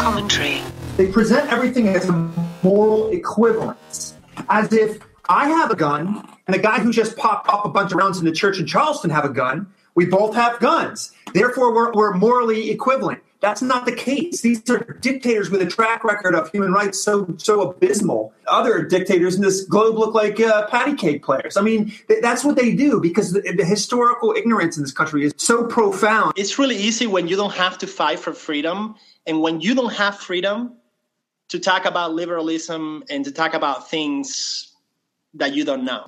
Commentary. They present everything as a moral equivalence, as if I have a gun and the guy who just popped up a bunch of rounds in the church in Charleston have a gun. We both have guns. Therefore, we're morally equivalent. That's not the case. These are dictators with a track record of human rights so abysmal. Other dictators in this globe look like patty cake players. I mean, that's what they do because the historical ignorance in this country is so profound. It's really easy when you don't have to fight for freedom, and when you don't have freedom to talk about liberalism and to talk about things that you don't know.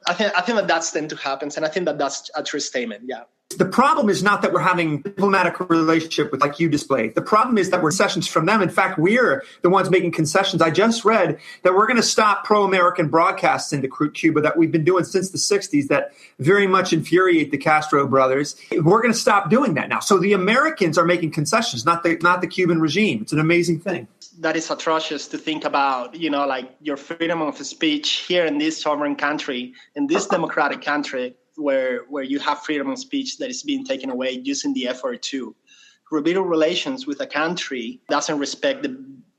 I think that that's tend to happen, and I think that that's a true statement. Yeah. The problem is not that we're having a diplomatic relationship with like you displayed. The problem is that we're concessions from them. In fact, we're the ones making concessions. I just read that we're going to stop pro-American broadcasts into Cuba that we've been doing since the 60s that very much infuriate the Castro brothers. We're going to stop doing that now. So the Americans are making concessions, not the Cuban regime. It's an amazing thing. That is atrocious to think about, like your freedom of speech here in this sovereign country, in this democratic country, where you have freedom of speech that is being taken away using the effort to rebuild relations with a country that doesn't respect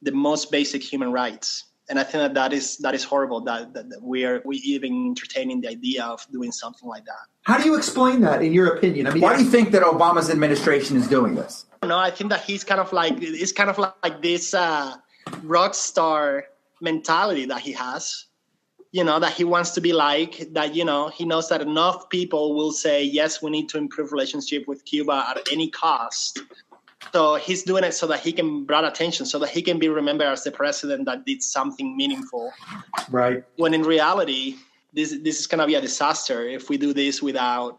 the most basic human rights. And I think that is horrible that we even entertaining the idea of doing something like that. How do you explain that in your opinion? I mean, why do you think that Obama's administration is doing this? No, I think that it's kind of like this rock star mentality that he has. That he wants to be like, that, he knows that enough people will say, yes, we need to improve relationship with Cuba at any cost. So he's doing it so that he can bring attention, so that he can be remembered as the president that did something meaningful. Right. When in reality, this is going to be a disaster if we do this without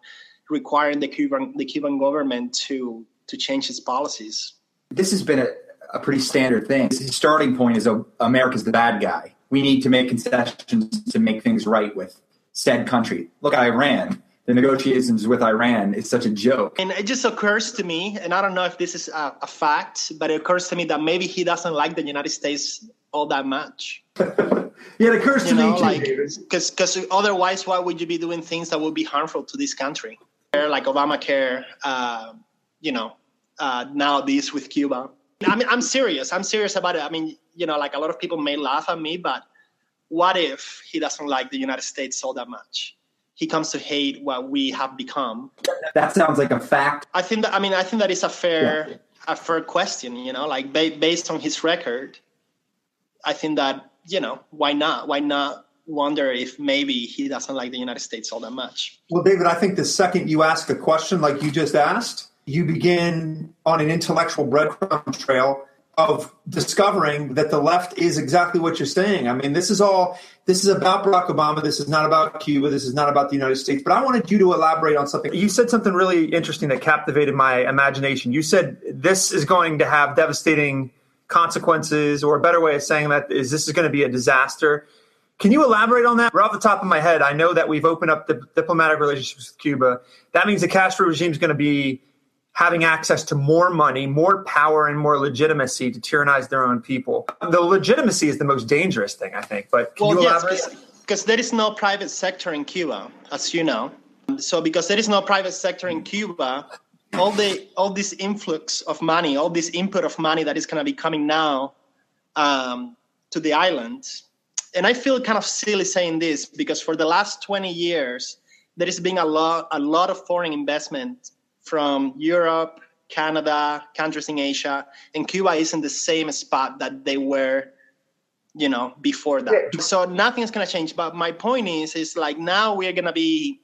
requiring the Cuban government to change its policies. This has been a pretty standard thing. His starting point is America's the bad guy. We need to make concessions to make things right with said country. Look at Iran. The negotiations with Iran is such a joke. And it just occurs to me, and I don't know if this is a fact, but it occurs to me that maybe he doesn't like the United States all that much. Yeah, it occurs to me too, David. Because otherwise, why would you be doing things that would be harmful to this country? Like Obamacare, now this with Cuba. I mean, I'm serious about it. I mean, like a lot of people may laugh at me, but what if he doesn't like the United States all that much? He comes to hate what we have become. That sounds like a fact. I think that is a fair question, like based on his record. I think that, why not? Why not wonder if maybe he doesn't like the United States all that much? Well, David, I think the second you ask a question like you just asked, you begin on an intellectual breadcrumb trail of discovering that the left is exactly what you're saying. I mean, this is about Barack Obama. This is not about Cuba. This is not about the United States. But I wanted you to elaborate on something. You said something really interesting that captivated my imagination. You said this is going to have devastating consequences, or a better way of saying that is this is going to be a disaster. Can you elaborate on that? Right off the top of my head, I know that we've opened up the diplomatic relationships with Cuba. That means the Castro regime is going to be having access to more money, more power, and more legitimacy to tyrannize their own people. The legitimacy is the most dangerous thing, I think. But can you elaborate? Because there is no private sector in Cuba, as you know. So because there is no private sector in Cuba, all this influx of money, all this input of money that is going to be coming now to the island. And I feel kind of silly saying this because for the last 20 years, there has been a lot of foreign investment from Europe, Canada, countries in Asia, and Cuba is in the same spot that they were, before that. Yeah. So nothing's going to change. But my point is like now we're going to be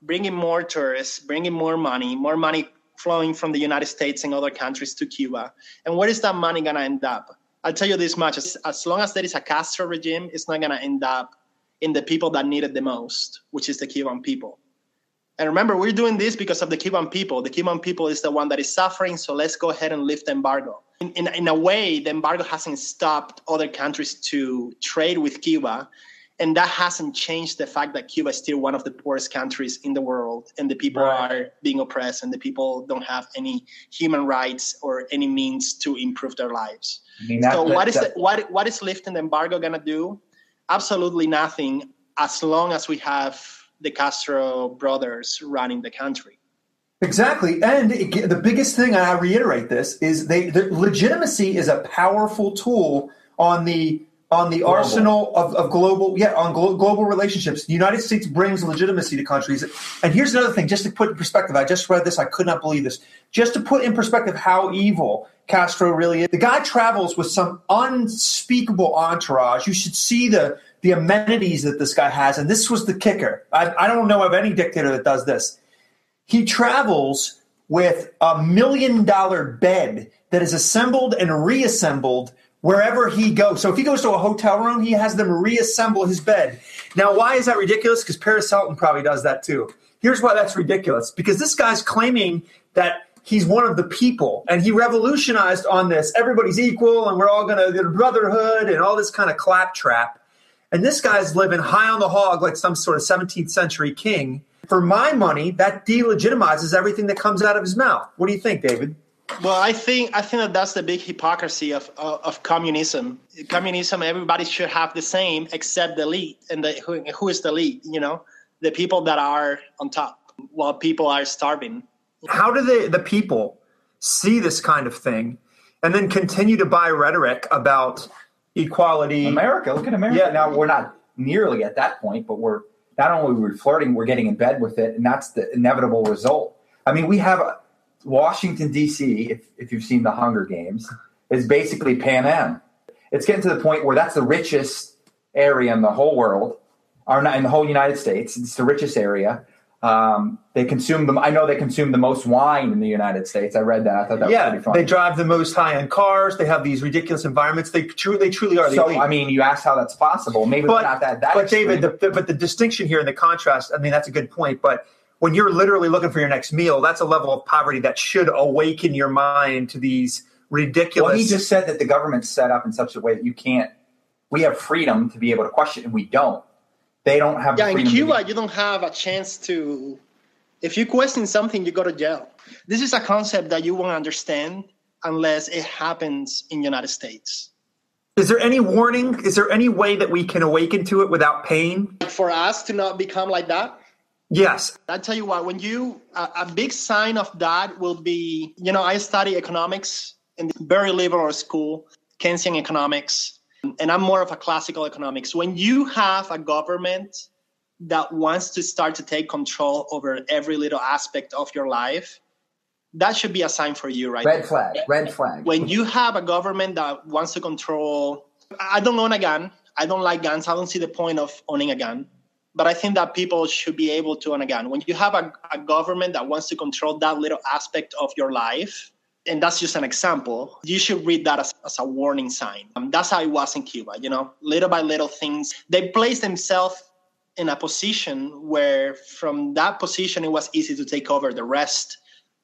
bringing more tourists, bringing more money flowing from the United States and other countries to Cuba. And where is that money going to end up? I'll tell you this much. As long as there is a Castro regime, it's not going to end up in the people that need it the most, which is the Cuban people. And remember, we're doing this because of the Cuban people. The Cuban people is the one that is suffering, so let's go ahead and lift the embargo. In a way, the embargo hasn't stopped other countries to trade with Cuba, and that hasn't changed the fact that Cuba is still one of the poorest countries in the world, and the people are being oppressed, and the people don't have any human rights or any means to improve their lives. So what is lifting the embargo going to do? Absolutely nothing, as long as we have the Castro brothers running the country. Exactly. And the biggest thing, and I reiterate this, is the legitimacy is a powerful tool on the arsenal of global relationships. The United States brings legitimacy to countries. And here's another thing, just to put in perspective. I just read this. I could not believe this. Just to put in perspective how evil Castro really is. The guy travels with some unspeakable entourage. You should see the amenities that this guy has. And this was the kicker. I don't know of any dictator that does this. He travels with $1 million bed that is assembled and reassembled wherever he goes. So if he goes to a hotel room, he has them reassemble his bed. Now, why is that ridiculous? Because Paris Hilton probably does that too. Here's why that's ridiculous. Because this guy's claiming that he's one of the people, and he revolutionized on this. Everybody's equal, and we're all going to brotherhood and all this kind of claptrap. And this guy's living high on the hog like some sort of 17th century king. For my money, that delegitimizes everything that comes out of his mouth. What do you think, David? Well, I think that that's the big hypocrisy of communism. Communism, everybody should have the same except the elite. And who is the elite? The people that are on top while people are starving. How do the people see this kind of thing and then continue to buy rhetoric about equality? America, look at America. Yeah, now we're not nearly at that point, but we're not only we're flirting, we're getting in bed with it, and that's the inevitable result. I mean, we have Washington, D.C., if you've seen the Hunger Games, is basically Pan Am. It's getting to the point where that's the richest area in the whole world, or not in the whole United States. It's the richest area. They consume them. I know they consume the most wine in the United States. I read that. I thought that was pretty funny. They drive the most high-end cars. They have these ridiculous environments. They truly are the elite. I mean, you asked how that's possible. Maybe it's not that. But David, the distinction here and the contrast. I mean, that's a good point. But when you're literally looking for your next meal, that's a level of poverty that should awaken your mind to these ridiculous. Well, he just said that the government's set up in such a way that you can't. We have freedom to be able to question, and we don't. They don't have. Yeah, in Cuba, you don't have a chance to. If you question something, you go to jail. This is a concept that you won't understand unless it happens in the United States. Is there any warning? Is there any way that we can awaken to it without pain? For us to not become like that? Yes. I tell you what, when a big sign of that will be, I study economics in a very liberal school, Keynesian economics, and I'm more of a classical economics. When you have a government that wants to start to take control over every little aspect of your life, that should be a sign for you, right? Red flag. When you have a government that wants to control, I don't own a gun. I don't like guns. I don't see the point of owning a gun. But I think that people should be able to own a gun. When you have a government that wants to control that little aspect of your life, and that's just an example, you should read that as a warning sign. That's how it was in Cuba, little by little things. They placed themselves in a position where from that position, it was easy to take over the rest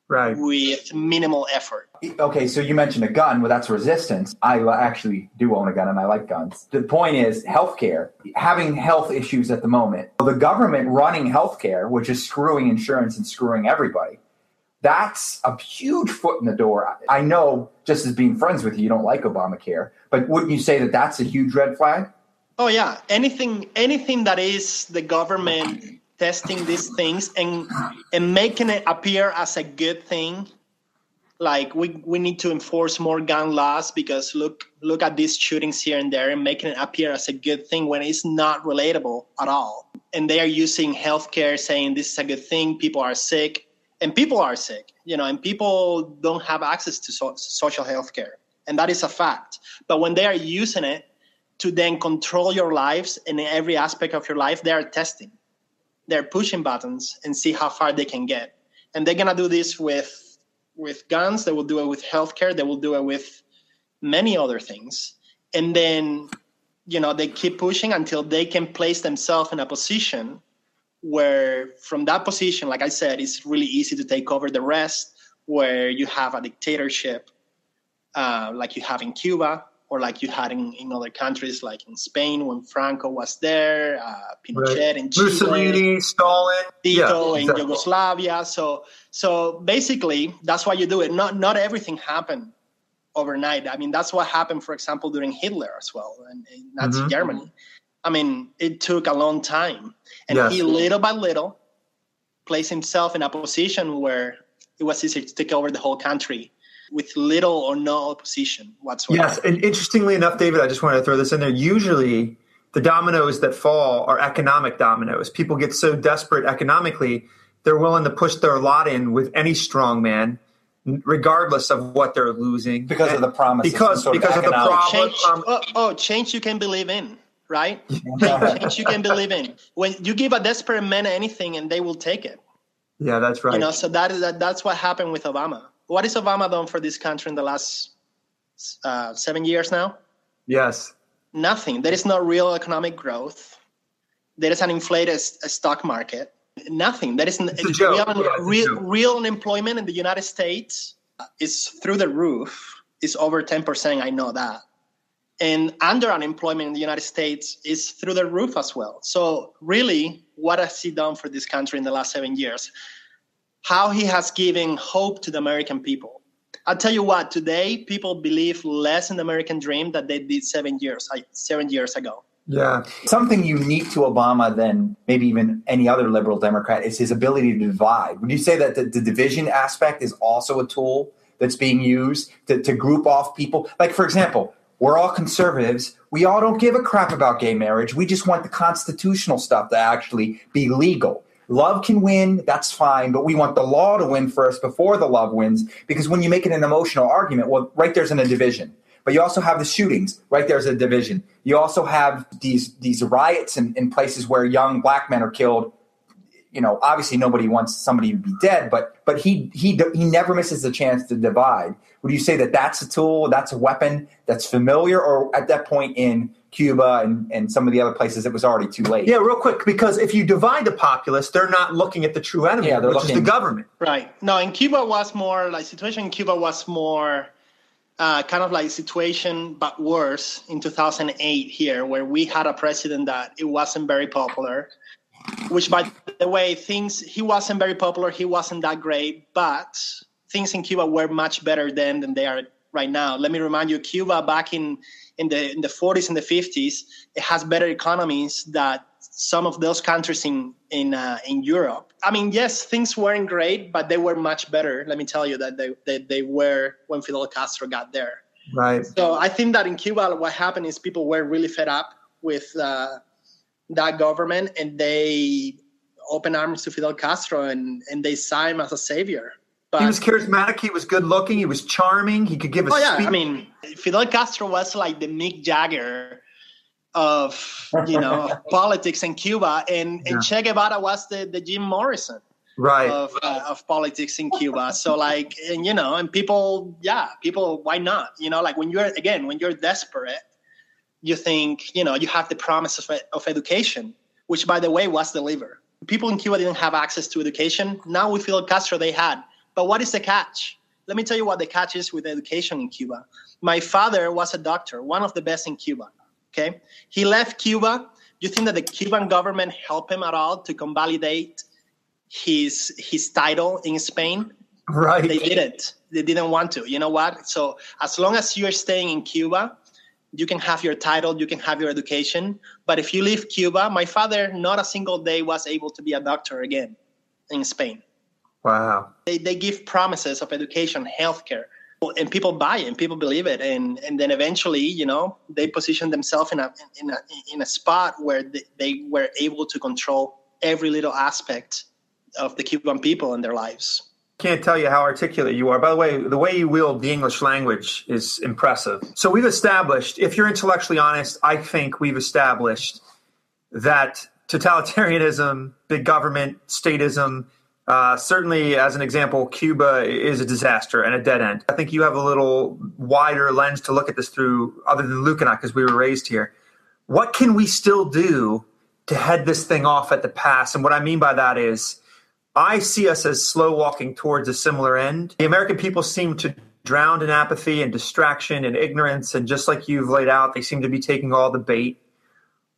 with minimal effort. Okay, so you mentioned a gun. Well, that's resistance. I actually do own a gun and I like guns. The point is healthcare, having health issues at the moment. The government running healthcare, which is screwing insurance and screwing everybody, that's a huge foot in the door. I know, just as being friends with you, you don't like Obamacare, but wouldn't you say that that's a huge red flag? Oh, yeah. Anything that is the government testing these things and making it appear as a good thing, like we need to enforce more gun laws because look at these shootings here and there, and making it appear as a good thing when it's not relatable at all. And they are using healthcare, saying this is a good thing, people are sick, and people are sick, and people don't have access to social healthcare. And that is a fact. But when they are using it to then control your lives and in every aspect of your life, they are testing. They're pushing buttons and see how far they can get. And they're going to do this with guns. They will do it with healthcare. They will do it with many other things. And then, they keep pushing until they can place themselves in a position where from that position, like I said, it's really easy to take over the rest, where you have a dictatorship like you have in Cuba, or like you had in other countries, like in Spain when Franco was there, Pinochet in Chile, Mussolini, Stalin, Tito in Yugoslavia. So basically, that's why you do it. Not everything happened overnight. I mean, that's what happened, for example, during Hitler as well, in Nazi Germany. I mean, it took a long time. And he little by little placed himself in a position where It was easier to take over the whole country with little or no opposition whatsoever. Yes, and interestingly enough, David, I just wanted to throw this in there. Usually the dominoes that fall are economic dominoes. People get so desperate economically, they're willing to push their lot in with any strong man, regardless of what they're losing. Because of the promises. Because of the problem. Change you can believe in, right? Change you can believe in. When you give a desperate man anything and they will take it. Yeah, that's right. So that's what happened with Obama. What has Obama done for this country in the last 7 years now? Yes. Nothing. There is no real economic growth. There is an inflated stock market. Nothing. There is real unemployment in the United States is through the roof. It's over 10%. I know that. And under unemployment in the United States is through the roof as well. So really, what has he done for this country in the last 7 years? How he has given hope to the American people. I'll tell you what, today people believe less in the American dream than they did 7 years ago. Yeah. Something unique to Obama than maybe even any other liberal Democrat is his ability to divide. Would you say that the division aspect is also a tool that's being used to group off people? Like, for example, we're all conservatives. We all don't give a crap about gay marriage. We just want the constitutional stuff to actually be legal. Love can win, that's fine, but we want the law to win first before the love wins, because when you make it an emotional argument, well, right there's a division. But you also have the shootings, right there's a division. You also have these riots in places where young black men are killed. You know, obviously nobody wants somebody to be dead, but he never misses a chance to divide. Would you say that that's a tool, that's a weapon that's familiar, or at that point in Cuba and some of the other places it was already too late? Yeah, real quick, because if you divide the populace, they're not looking at the true enemy, which is the government. Right. No, in Cuba was more like situation in Cuba was more kind of like situation, but worse in 2008 here, where we had a president that it wasn't very popular. Which, by the way, he wasn't very popular. He wasn't that great, but things in Cuba were much better then than they are right now. Let me remind you, Cuba back in the 40s and the 50s, it has better economies than some of those countries in Europe. I mean, yes, things weren't great, but they were much better. Let me tell you that they were when Fidel Castro got there. Right. So I think that in Cuba, what happened is people were really fed up with that government, and they opened arms to Fidel Castro, and they saw him as a savior. But he was charismatic. He was good looking. He was charming. He could give a speech. I mean, Fidel Castro was like the Mick Jagger of politics in Cuba, and Che Guevara was the Jim Morrison of politics in Cuba. So and people, why not? Like when you're desperate, you think, you have the promise of education, which, by the way, was delivered. People in Cuba didn't have access to education. Now with Fidel Castro, they had. But what is the catch? Let me tell you what the catch is with education in Cuba. My father was a doctor, one of the best in Cuba. Okay, he left Cuba. Do you think that the Cuban government helped him at all to convalidate his title in Spain? Right. They didn't. They didn't want to. You know what? So as long as you're staying in Cuba, you can have your title, you can have your education. But if you leave Cuba, my father, not a single day was able to be a doctor again in Spain. Wow. They give promises of education, healthcare, and people buy it and people believe it. And then eventually, they position themselves in a spot where they were able to control every little aspect of the Cuban people and their lives. Can't tell you how articulate you are. By the way you wield the English language is impressive. So we've established, if you're intellectually honest, I think we've established that totalitarianism, big government, statism, certainly as an example, Cuba is a disaster and a dead end. I think you have a little wider lens to look at this through, other than Luke and I, because we were raised here. What can we still do to head this thing off at the pass? And what I mean by that is, I see us as slow walking towards a similar end. The American people seem to drown in apathy and distraction and ignorance. And just like you've laid out, they seem to be taking all the bait.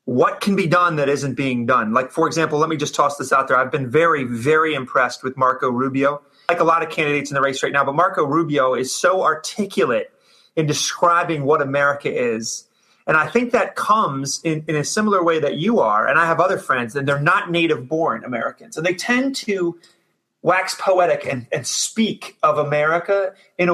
What can be done that isn't being done? Like, for example, let me just toss this out there. I've been very, very impressed with Marco Rubio. Like a lot of candidates in the race right now, but Marco Rubio is so articulate in describing what America is. And I think that comes in a similar way that you are. And I have other friends, and they're not native-born Americans. And they tend to wax poetic and speak of America in a